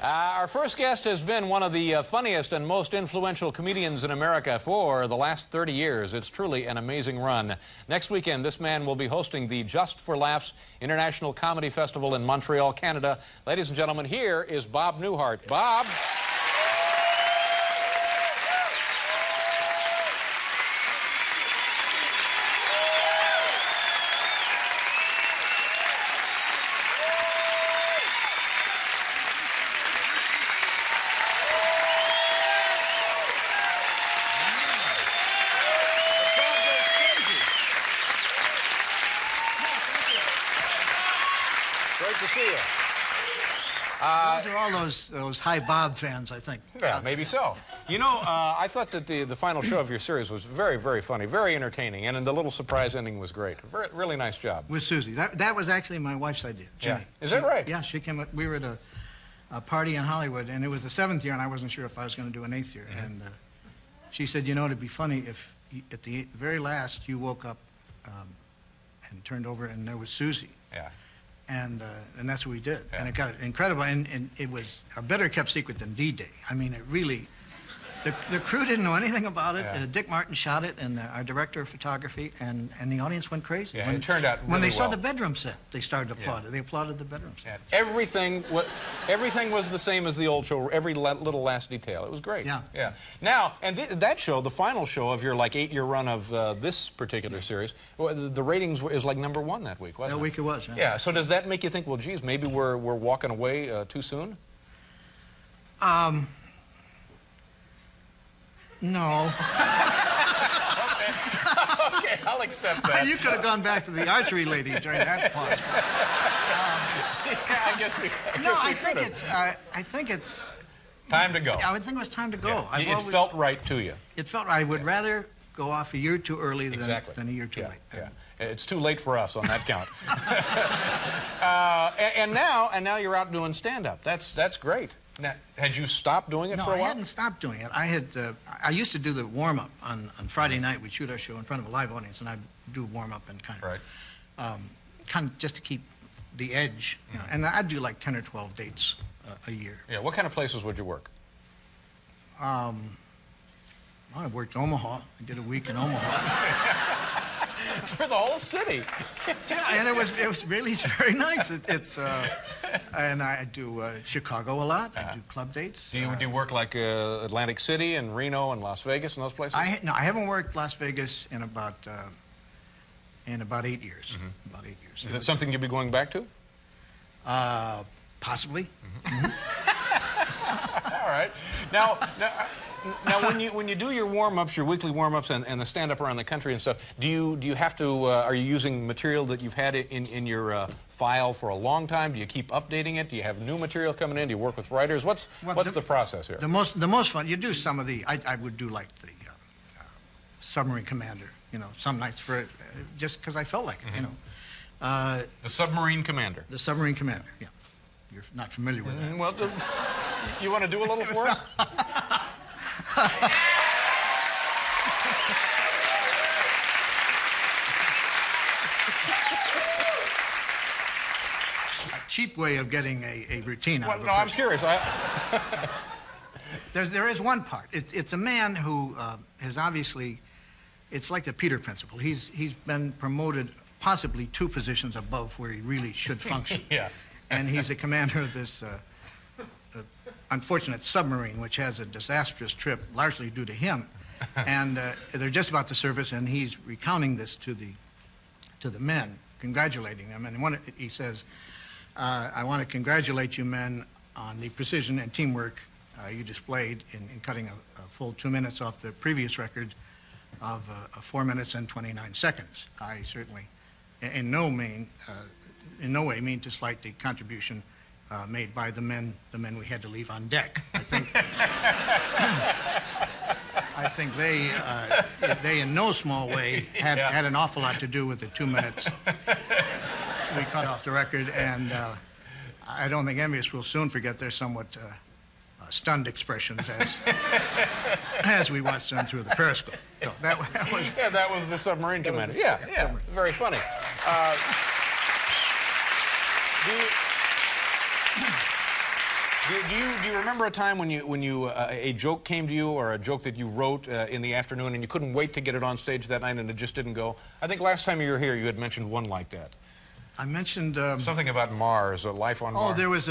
Our first guest has been one of the funniest and most influential comedians in America for the last 30 years. It's truly an amazing run. Next weekend, this man will be hosting the Just for Laughs International Comedy Festival in Montreal, Canada. Ladies and gentlemen, here is Bob Newhart. Bob. Great to see you. Those are all those Hi Bob fans, I think. Yeah, maybe so. You know, I thought that the final show of your series was very, very funny, very entertaining, and the little surprise ending was great. Really nice job. With Susie. That was actually my wife's idea, Jenny. Yeah. Is that right? Yeah, she came up. We were at a party in Hollywood, and it was the 7th year, and I wasn't sure if I was going to do an 8th year. And she said, you know, it'd be funny if at the very last you woke up and turned over, and there was Susie. Yeah. And that's what we did. Yeah. And it got incredible. And it was a better kept secret than D-Day. I mean, it really, the crew didn't know anything about it. Yeah. Dick Martin shot it, and our director of photography, and the audience went crazy. Yeah, it turned out really When they saw well. the bedroom set, they started to applaud. Yeah. They applauded the bedroom set. Yeah. Everything was the same as the old show. Every little last detail. It was great. Yeah. Yeah. Now, and that show, the final show of your like 8-year run of this particular series, the ratings is like #1 that week, wasn't it? That week it was. Yeah. Yeah. So does that make you think, well, geez, maybe we're walking away too soon? No. Okay, I'll accept that. You could have gone back to the archery lady during that part. Yeah, I guess we. I think it's. Time to go. I think it was time to go. Yeah. It felt right to you. It felt right. I would rather go off a year too early than a year too late. Yeah. It's too late for us on that count. and now you're out doing stand-up. That's great. Now, had you stopped doing it for a while? No, I hadn't stopped doing it. I used to do the warm-up on Friday night. We'd shoot our show in front of a live audience, and I'd do warm-up and kind of just to keep the edge. You know, and I'd do like 10 or 12 dates a year. Yeah. What kind of places would you work? I worked Omaha. I did a week in Omaha. For the whole city. Yeah, and it was really very nice. And I do Chicago a lot. I do club dates. Do you work like Atlantic City and Reno and Las Vegas and those places? No, I haven't worked Las Vegas in about 8 years. About 8 years. Is it something you'll be going back to? Possibly. All right. Now, when you do your warm-ups, your weekly warm-ups, and the stand-up around the country and stuff, do you have to? Are you using material that you've had in your file for a long time? Do you keep updating it? Do you have new material coming in? Do you work with writers? What's the process here? The most fun. You do some of the. I would do like the Submarine Commander. You know, some nights for just because I felt like it. You know. The Submarine Commander. The Submarine Commander. Yeah. You're not familiar with that. Well, you want to do a little for us? A cheap way of getting a routine out of a No, I'm curious. There is one part. It's a man who has obviously, it's like the Peter Principle. He's been promoted possibly 2 positions above where he really should function. Yeah. And he's a commander of this unfortunate submarine, which has a disastrous trip, largely due to him. And they're just about to service, and he's recounting this to the men, congratulating them. And he says, I want to congratulate you men on the precision and teamwork you displayed in cutting a full 2 minutes off the previous record of 4 minutes and 29 seconds. I certainly, in no way mean to slight the contribution made by the men we had to leave on deck. I think they in no small way had an awful lot to do with the 2 minutes we cut off the record, and I don't think any of us will soon forget their somewhat stunned expressions as we watched them through the periscope. So that was the Submarine Commander. Submarine. Very funny. Do you remember a time when a joke came to you, or a joke that you wrote in the afternoon and you couldn't wait to get it on stage that night and it just didn't go? I think last time you were here you had mentioned one like that. I mentioned... something about Mars, a life on Mars. Oh, there was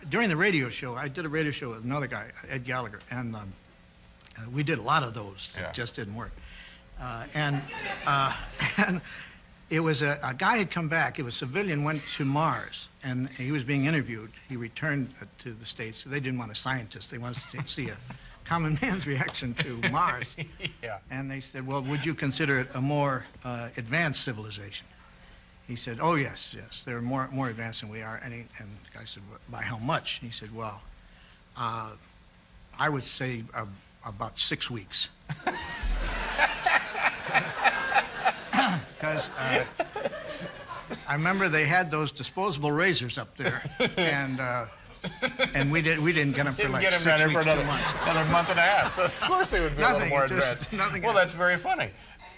during the radio show, I did a radio show with another guy, Ed Gallagher, and we did a lot of those. Yeah. It just didn't work. And it was a guy had come back. It was a civilian, went to Mars, and he was being interviewed. He returned to the States. They didn't want a scientist. They wanted to see a common man's reaction to Mars. Yeah. And they said, well, would you consider it a more advanced civilization? He said, oh, yes, they're more advanced than we are. And the guy said, well, by how much? And he said, well, I would say about 6 weeks. Because I remember they had those disposable razors up there, and we didn't get them for like 6 weeks, 2 months. Another month and a half. So of course they would be a little more advanced. Well, that's very funny.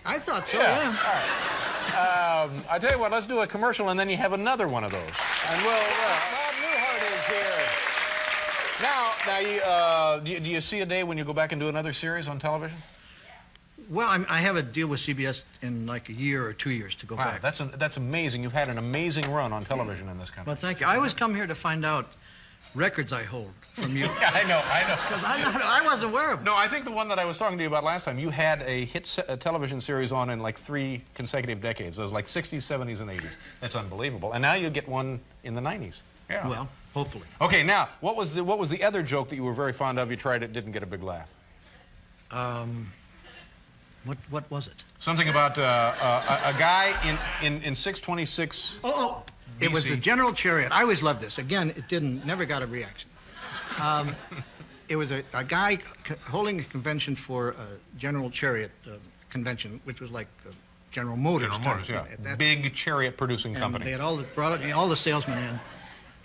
I thought so, yeah. All right. I tell you what, let's do a commercial, and then you have another one of those. And Bob Newhart is here. Now, do you see a day when you go back and do another series on television? Well, I have a deal with CBS in like a year or 2 years to go back. That's amazing. You've had an amazing run on television in this country. Well, thank you. I always come here to find out records I hold from you. Yeah, I know. Because I wasn't aware of them. No, I think the one that I was talking to you about last time, you had a hit television series on in like 3 consecutive decades. It was like 60s, 70s, and 80s. That's unbelievable. And now you get one in the 90s. Yeah. Well, hopefully. Okay, now, what was the other joke that you were very fond of? You tried it, didn't get a big laugh. What was it? Something about a guy in 626. Oh, it was the General Chariot. I always loved this. Again, it never got a reaction. It was a guy holding a convention for General Chariot convention, which was like General Motors. General Motors, yeah. Big chariot producing company. They had brought all the salesmen in,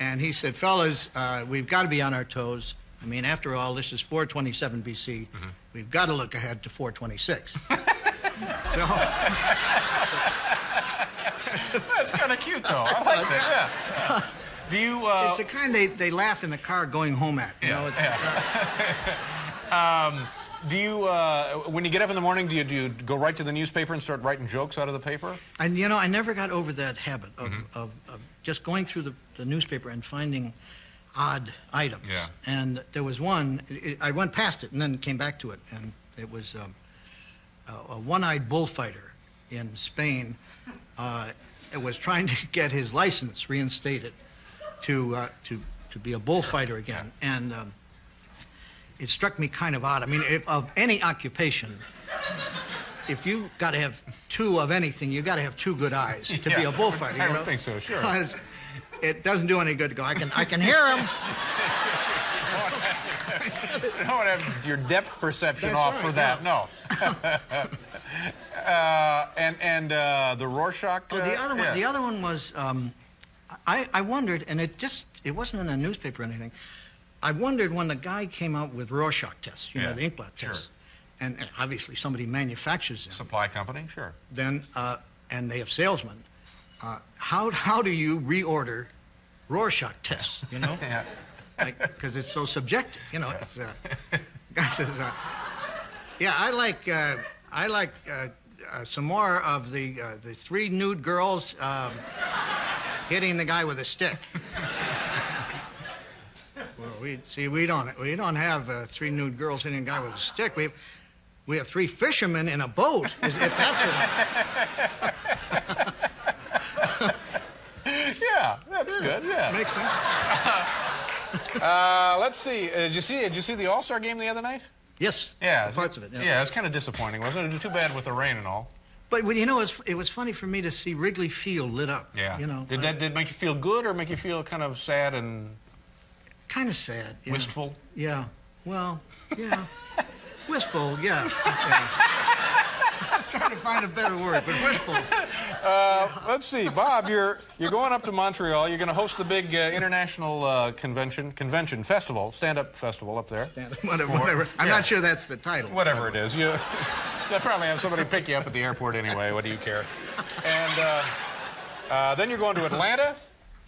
and he said, fellas, we've got to be on our toes. I mean, after all, this is 427 BC. Mm-hmm. We've got to look ahead to 426. So... That's kind of cute, though. I like that, yeah. Do you... It's the kind they laugh in the car going home at. You know, do you, when you get up in the morning, do you go right to the newspaper and start writing jokes out of the paper? And, you know, I never got over that habit of just going through the newspaper and finding odd items. Yeah. And there was one, I went past it and then came back to it, and it was a one-eyed bullfighter in Spain. It was trying to get his license reinstated to be a bullfighter again. And it struck me kind of odd. I mean, of any occupation, if you got to have 2 of anything, you got to have 2 good eyes to be a bullfighter. I would think so, sure. Because it doesn't do any good to go, I can hear him. You don't want to have your depth perception off for that, no. And the Rorschach... the other one was, I wondered, and it wasn't in a newspaper or anything, I wondered when the guy came out with Rorschach tests, you know, the inkblot tests, and obviously somebody manufactures them. Supply company, sure. Then, and they have salesmen. How do you reorder Rorschach tests, you know? Yeah. Because it's so subjective, you know. It's, guy says, yeah, I like some more of the 3 nude girls hitting the guy with a stick. Well, we don't have 3 nude girls hitting a guy with a stick. We have 3 fishermen in a boat. If that's it. Yeah, that's good. Yeah, makes sense. Let's see. Did you see the All-Star game the other night? Yes. Yeah, parts of it. Yeah. Yeah, it's kind of disappointing, wasn't it? Too bad with the rain and all. But you know, it was funny for me to see Wrigley Field lit up. Yeah. You know. Did that make you feel good or make you feel kind of sad and kind of sad? Yeah. Wistful? Yeah. Well, yeah. Wistful. Yeah. I was trying to find a better word, but wistful. Let's see, Bob. You're going up to Montreal. You're going to host the big international convention festival, stand-up festival up there. Whatever. I'm not sure that's the title. Whatever it is. They'll probably have somebody pick you up at the airport anyway. What do you care? And then you're going to Atlanta.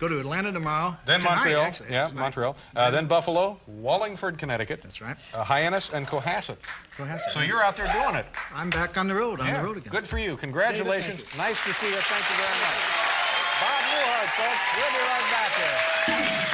Go to Atlanta tomorrow. Then Tonight, Montreal. actually, Yeah, tonight. Montreal. Then Buffalo, Wallingford, Connecticut. That's right. Hyannis and Cohasset. Cohasset. So you're out there doing it. I'm back on the road, on the road again. Good for you. Congratulations. David, Nice to see you. Thank you very much. Bob Newhart, folks. We'll be right back here.